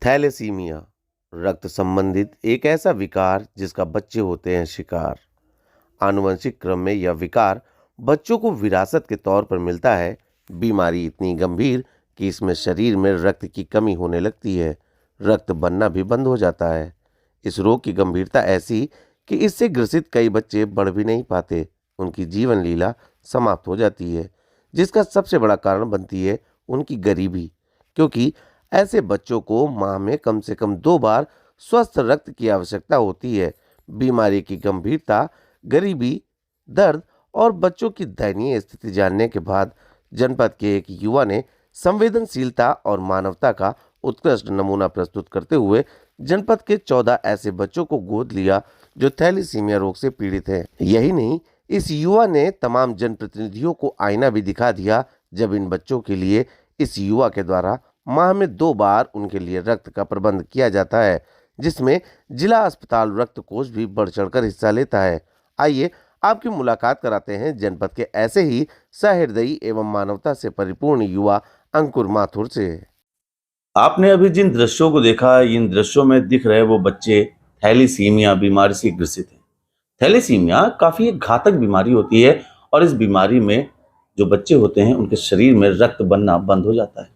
Thalassaemia रक्त संबंधित एक ऐसा विकार जिसका बच्चे होते हैं शिकार। आनुवंशिक क्रम में यह विकार बच्चों को विरासत के तौर पर मिलता है। बीमारी इतनी गंभीर कि इसमें शरीर में रक्त की कमी होने लगती है, रक्त बनना भी बंद हो जाता है। इस रोग की गंभीरता ऐसी कि इससे ग्रसित कई बच्चे बढ़ भी नहीं पाते, उनकी जीवन लीला समाप्त हो जाती है, जिसका सबसे बड़ा कारण बनती है उनकी गरीबी, क्योंकि ऐसे बच्चों को माह में कम से कम 2 बार स्वस्थ रक्त की आवश्यकता होती है। बीमारी की गंभीरता, गरीबी, दर्द और बच्चों की दयनीय स्थिति जानने के बाद जनपद के एक युवा ने संवेदनशीलता और मानवता का उत्कृष्ट नमूना प्रस्तुत करते हुए जनपद के 14 ऐसे बच्चों को गोद लिया जो थैलीसीमिया रोग से पीड़ित हैं। यही नहीं, इस युवा ने तमाम जनप्रतिनिधियों को आईना भी दिखा दिया जब इन बच्चों के लिए इस युवा के द्वारा माह में 2 बार उनके लिए रक्त का प्रबंध किया जाता है, जिसमें जिला अस्पताल रक्त कोष भी बढ़ चढ़कर हिस्सा लेता है। आइए आपकी मुलाकात कराते हैं जनपद के ऐसे ही सहृदयी एवं मानवता से परिपूर्ण युवा अंकुर माथुर से। आपने अभी जिन दृश्यों को देखा, इन दृश्यों में दिख रहे वो बच्चे थैलीसीमिया बीमारी से ग्रसित हैं। थैलीसीमिया काफी एक घातक बीमारी होती है और इस बीमारी में जो बच्चे होते हैं उनके शरीर में रक्त बनना बंद हो जाता है।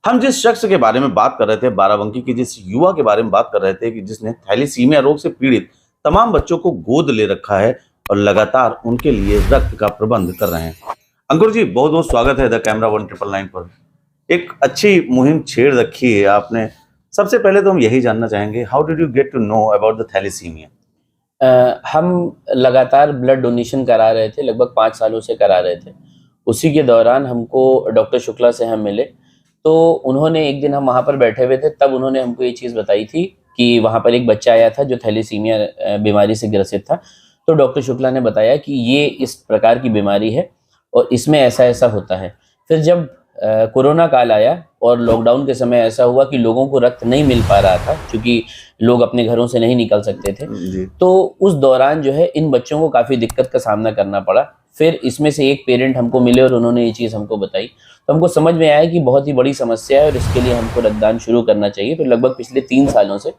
हम जिस शख्स के बारे में बात कर रहे थे, बाराबंकी की जिस युवा के बारे में बात कर रहे थे कि जिसने थैलीसीमिया रोग से पीड़ित तमाम बच्चों को गोद ले रखा है और लगातार उनके लिए रक्त का प्रबंध कर रहे हैं। अंकुर जी, बहुत बहुत स्वागत है द कैमरा 1999 पर। एक अच्छी मुहिम छेड़ रखी है आपने। सबसे पहले तो हम यही जानना चाहेंगे, how did you get to know about the thalassemia? हम लगातार ब्लड डोनेशन करा रहे थे, लगभग 5 सालों से करा रहे थे। उसी के दौरान हमको डॉक्टर शुक्ला से हम मिले, तो उन्होंने एक दिन हम वहाँ पर बैठे हुए थे, तब उन्होंने हमको ये चीज़ बताई थी कि वहाँ पर एक बच्चा आया था जो थैलीसीमिया बीमारी से ग्रसित था। तो डॉक्टर शुक्ला ने बताया कि ये इस प्रकार की बीमारी है और इसमें ऐसा ऐसा होता है। फिर जब कोरोना काल आया और लॉकडाउन के समय ऐसा हुआ कि लोगों को रक्त नहीं मिल पा रहा था, क्योंकि लोग अपने घरों से नहीं निकल सकते थे, तो उस दौरान जो है इन बच्चों को काफ़ी दिक्कत का सामना करना पड़ा। फिर इसमें से एक पेरेंट हमको मिले और उन्होंने ये चीज़ हमको बताई, तो हमको समझ में आया कि बहुत ही बड़ी समस्या है और इसके लिए हमको रक्तदान शुरू करना चाहिए। तो लगभग पिछले 3 सालों से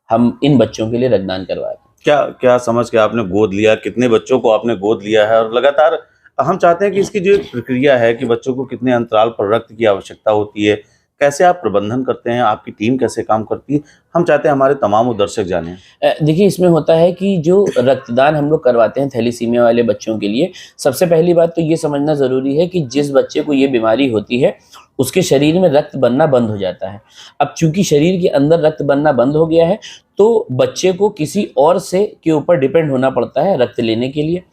हम इन बच्चों के लिए रक्तदान करवा रहे हैं। क्या क्या समझ के आपने गोद लिया, कितने बच्चों को आपने गोद लिया है? और लगातार हम चाहते हैं कि इसकी जो एक प्रक्रिया है कि बच्चों को कितने अंतराल पर रक्त की आवश्यकता होती है, कैसे आप प्रबंधन करते हैं, आपकी टीम कैसे काम करती है, हम चाहते हैं हमारे तमाम दर्शक जानें। देखिए, इसमें होता है कि जो रक्तदान हम लोग करवाते हैं थैलीसीमिया वाले बच्चों के लिए, सबसे पहली बात तो ये समझना ज़रूरी है कि जिस बच्चे को ये बीमारी होती है उसके शरीर में रक्त बनना बंद हो जाता है। अब चूंकि शरीर के अंदर रक्त बनना बंद हो गया है, तो बच्चे को किसी और से के ऊपर डिपेंड होना पड़ता है रक्त लेने के लिए।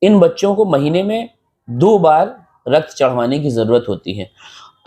इन बच्चों को महीने में 2 बार रक्त चढ़वाने की ज़रूरत होती है।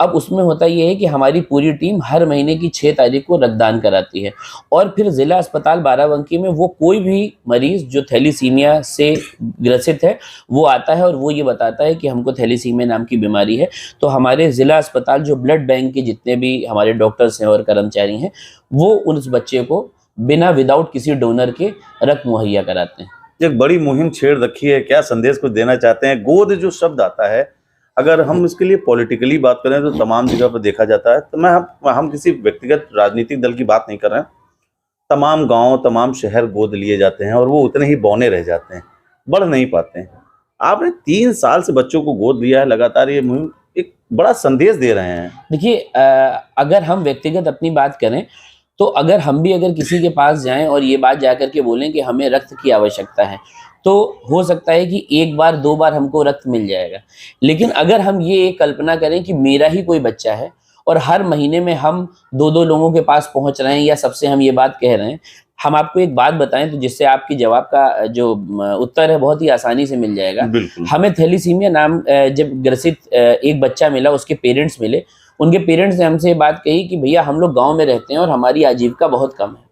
अब उसमें होता ये है कि हमारी पूरी टीम हर महीने की 6 तारीख को रक्तदान कराती है और फिर ज़िला अस्पताल बाराबंकी में वो कोई भी मरीज़ जो थैलीसीमिया से ग्रसित है वो आता है और वो ये बताता है कि हमको थैलीसीमिया नाम की बीमारी है। तो हमारे ज़िला अस्पताल जो ब्लड बैंक के जितने भी हमारे डॉक्टर्स हैं और कर्मचारी हैं, वो उस बच्चे को बिना विदाउट किसी डोनर के रक्त मुहैया कराते हैं। एक बड़ी मुहिम छेड़ रखी है, क्या संदेश कुछ देना चाहते हैं? गोद जो शब्द आता है, अगर हम इसके लिए पॉलिटिकली बात करें तो तमाम जगह पर देखा जाता है। तो हम किसी व्यक्तिगत राजनीतिक दल की बात नहीं कर रहे हैं। तमाम गांव, तमाम शहर गोद लिए जाते हैं और वो उतने ही बौने रह जाते हैं, बढ़ नहीं पाते हैं। आपने 3 साल से बच्चों को गोद लिया है, लगातार ये मुहिम एक बड़ा संदेश दे रहे हैं। देखिए, अगर हम व्यक्तिगत अपनी बात करें तो अगर हम भी अगर किसी के पास जाएं और ये बात जाकर के बोलें कि हमें रक्त की आवश्यकता है, तो हो सकता है कि 1 बार 2 बार हमको रक्त मिल जाएगा। लेकिन अगर हम ये एक कल्पना करें कि मेरा ही कोई बच्चा है और हर महीने में हम 2-2 लोगों के पास पहुंच रहे हैं या सबसे हम ये बात कह रहे हैं, हम आपको एक बात बताएं तो जिससे आपकी जवाब का जो उत्तर है बहुत ही आसानी से मिल जाएगा। हमें थैलीसीमिया नाम जब ग्रसित एक बच्चा मिला, उसके पेरेंट्स मिले, उनके पेरेंट्स ने हमसे बात कही कि भैया हम लोग गांव में रहते हैं और हमारी आजीविका बहुत कम है,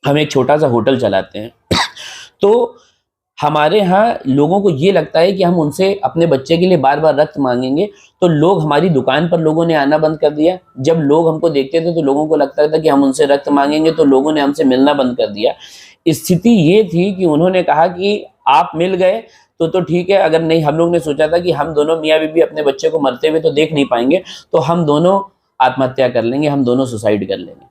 हम एक छोटा सा होटल चलाते हैं। तो हमारे यहाँ लोगों को ये लगता है कि हम उनसे अपने बच्चे के लिए बार बार रक्त मांगेंगे तो लोग हमारी दुकान पर लोगों ने आना बंद कर दिया। जब लोग हमको देखते थे तो लोगों को लगता था कि हम उनसे रक्त मांगेंगे तो लोगों ने हमसे मिलना बंद कर दिया। स्थिति ये थी कि उन्होंने कहा कि आप मिल गए तो ठीक है, अगर नहीं, हम लोग ने सोचा था कि हम दोनों मियाँ बीबी अपने बच्चे को मरते हुए तो देख नहीं पाएंगे, तो हम दोनों आत्महत्या कर लेंगे, हम दोनों सुसाइड कर लेंगे।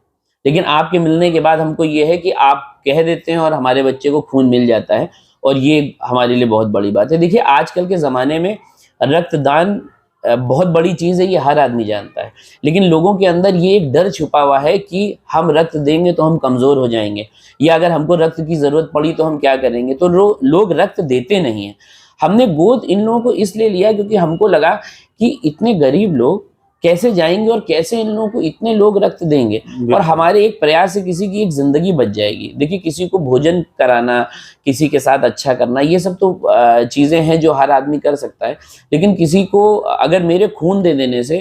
लेकिन आपके मिलने के बाद हमको ये है कि आप कह देते हैं और हमारे बच्चे को खून मिल जाता है, और ये हमारे लिए बहुत बड़ी बात है। देखिए आजकल के ज़माने में रक्तदान बहुत बड़ी चीज़ है, ये हर आदमी जानता है, लेकिन लोगों के अंदर ये एक डर छुपा हुआ है कि हम रक्त देंगे तो हम कमज़ोर हो जाएंगे, या अगर हमको रक्त की ज़रूरत पड़ी तो हम क्या करेंगे। तो लोग रक्त देते नहीं हैं। हमने गोद इन लोगों को इसलिए लिया क्योंकि हमको लगा कि इतने गरीब लोग कैसे जाएंगे और कैसे इन लोगों को इतने लोग रक्त देंगे, और हमारे एक प्रयास से किसी की एक ज़िंदगी बच जाएगी। देखिए किसी को भोजन कराना, किसी के साथ अच्छा करना, ये सब तो चीज़ें हैं जो हर आदमी कर सकता है, लेकिन किसी को अगर मेरे खून दे देने से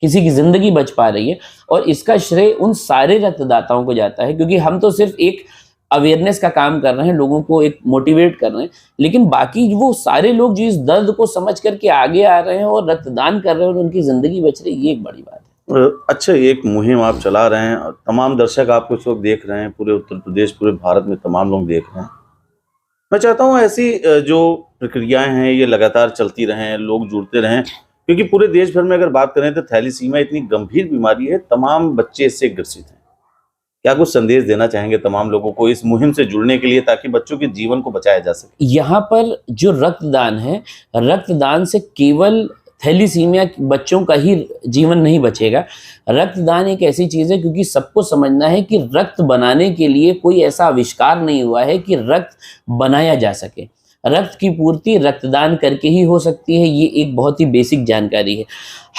किसी की ज़िंदगी बच पा रही है, और इसका श्रेय उन सारे रक्तदाताओं को जाता है, क्योंकि हम तो सिर्फ एक अवेयरनेस का काम कर रहे हैं, लोगों को एक मोटिवेट कर रहे हैं, लेकिन बाकी वो सारे लोग जो इस दर्द को समझ करके आगे आ रहे हैं और रक्तदान कर रहे हैं और उनकी ज़िंदगी बच रही है, ये एक बड़ी बात है। अच्छा, ये एक मुहिम आप चला रहे हैं और तमाम दर्शक आपको इस वक्त देख रहे हैं, पूरे उत्तर प्रदेश, पूरे भारत में तमाम लोग देख रहे हैं। मैं चाहता हूँ ऐसी जो प्रक्रियाएं हैं ये लगातार चलती रहें, लोग जुड़ते रहें, क्योंकि पूरे देश भर में अगर बात करें तो थैलीसीमिया इतनी गंभीर बीमारी है, तमाम बच्चे इससे ग्रसित हैं। क्या कुछ संदेश देना चाहेंगे तमाम लोगों को इस मुहिम से जुड़ने के लिए, ताकि बच्चों के जीवन को बचाया जा सके? यहाँ पर जो रक्तदान है, रक्तदान से केवल थैलीसीमिया बच्चों का ही जीवन नहीं बचेगा। रक्तदान एक ऐसी चीज़ है, क्योंकि सबको समझना है कि रक्त बनाने के लिए कोई ऐसा आविष्कार नहीं हुआ है कि रक्त बनाया जा सके। रक्त की पूर्ति रक्तदान करके ही हो सकती है, ये एक बहुत ही बेसिक जानकारी है।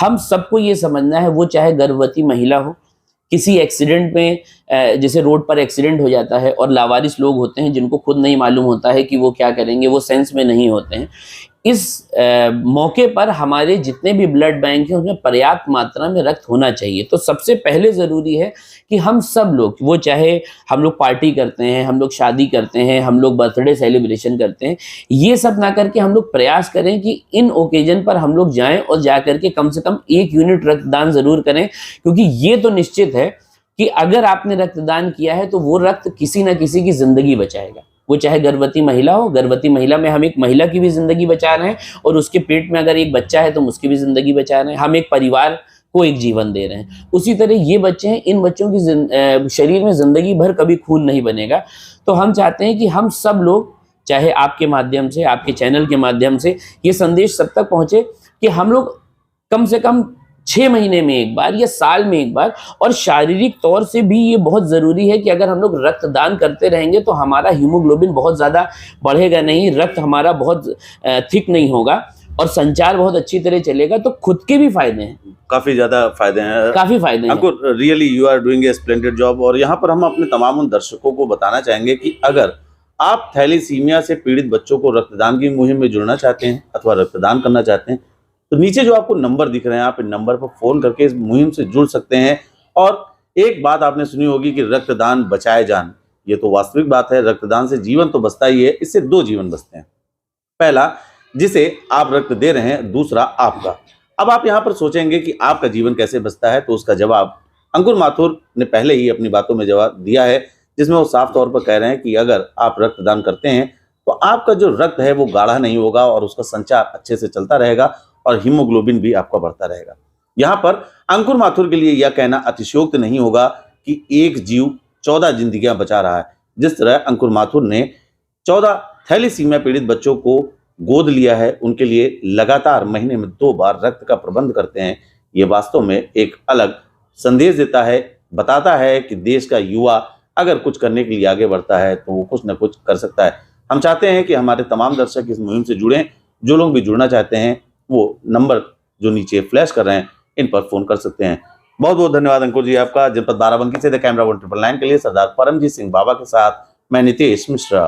हम सबको ये समझना है, वो चाहे गर्भवती महिला हो, किसी एक्सीडेंट में जैसे रोड पर एक्सीडेंट हो जाता है और लावारिस लोग होते हैं जिनको खुद नहीं मालूम होता है कि वो क्या करेंगे, वो सेंस में नहीं होते हैं। इस मौके पर हमारे जितने भी ब्लड बैंक हैं उसमें पर्याप्त मात्रा में रक्त होना चाहिए। तो सबसे पहले ज़रूरी है कि हम सब लोग, वो चाहे हम लोग पार्टी करते हैं, हम लोग शादी करते हैं, हम लोग बर्थडे सेलिब्रेशन करते हैं, ये सब ना करके हम लोग प्रयास करें कि इन ओकेजन पर हम लोग जाएं और जा करके कम से कम 1 यूनिट रक्तदान ज़रूर करें, क्योंकि ये तो निश्चित है कि अगर आपने रक्तदान किया है तो वो रक्त किसी न किसी की ज़िंदगी बचाएगा। वो चाहे गर्भवती महिला हो, गर्भवती महिला में हम एक महिला की भी ज़िंदगी बचा रहे हैं, और उसके पेट में अगर एक बच्चा है तो उसकी भी ज़िंदगी बचा रहे हैं। हम एक परिवार को एक जीवन दे रहे हैं। उसी तरह ये बच्चे हैं, इन बच्चों की शरीर में ज़िंदगी भर कभी खून नहीं बनेगा। तो हम चाहते हैं कि हम सब लोग, चाहे आपके माध्यम से, आपके चैनल के माध्यम से, ये संदेश सब तक पहुँचे कि हम लोग कम से कम 6 महीने में एक बार या साल में एक बार, और शारीरिक तौर से भी ये बहुत ज़रूरी है कि अगर हम लोग रक्तदान करते रहेंगे तो हमारा हीमोग्लोबिन बहुत ज़्यादा बढ़ेगा नहीं, रक्त हमारा बहुत थिक नहीं होगा और संचार बहुत अच्छी तरह चलेगा। तो खुद के भी फायदे हैं, काफी ज्यादा फायदे हैं, काफ़ी फायदे हैं। आपको really you are doing a splendid job. और यहाँ पर हम अपने तमाम उन दर्शकों को बताना चाहेंगे कि अगर आप थैलीसीमिया से पीड़ित बच्चों को रक्तदान की मुहिम में जुड़ना चाहते हैं अथवा रक्तदान करना चाहते हैं, तो नीचे जो आपको नंबर दिख रहे हैं, आप इन नंबर पर फोन करके इस मुहिम से जुड़ सकते हैं। और एक बात आपने सुनी होगी कि रक्तदान बचाए जान, ये तो वास्तविक बात है। रक्तदान से जीवन तो बचता ही है, इससे 2 जीवन बचते हैं। पहला, जिसे आप रक्त दे रहे हैं, दूसरा आपका। अब आप यहाँ पर सोचेंगे कि आपका जीवन कैसे बचता है, तो उसका जवाब अंकुर माथुर ने पहले ही अपनी बातों में जवाब दिया है, जिसमें वो साफ तौर पर कह रहे हैं कि अगर आप रक्तदान करते हैं तो आपका जो रक्त है वो गाढ़ा नहीं होगा और उसका संचार अच्छे से चलता रहेगा और हीमोग्लोबिन भी आपका बढ़ता रहेगा। यहाँ पर अंकुर माथुर के लिए यह कहना अतिशयोक्त नहीं होगा कि एक जीव 14 जिंदगियां बचा रहा है। जिस तरह अंकुर माथुर ने 14 थैलीसीमिया पीड़ित बच्चों को गोद लिया है, उनके लिए लगातार महीने में 2 बार रक्त का प्रबंध करते हैं, ये वास्तव में एक अलग संदेश देता है, बताता है कि देश का युवा अगर कुछ करने के लिए आगे बढ़ता है तो वो कुछ न कुछ कर सकता है। हम चाहते हैं कि हमारे तमाम दर्शक इस मुहिम से जुड़ें। जो लोग भी जुड़ना चाहते हैं वो नंबर जो नीचे फ्लैश कर रहे हैं, इन पर फोन कर सकते हैं। बहुत बहुत धन्यवाद अंकुर जी आपका। जनपद बाराबंकी से द कैमरा 199 के लिए सरदार परमजीत सिंह बाबा के साथ मैं नितेश मिश्रा।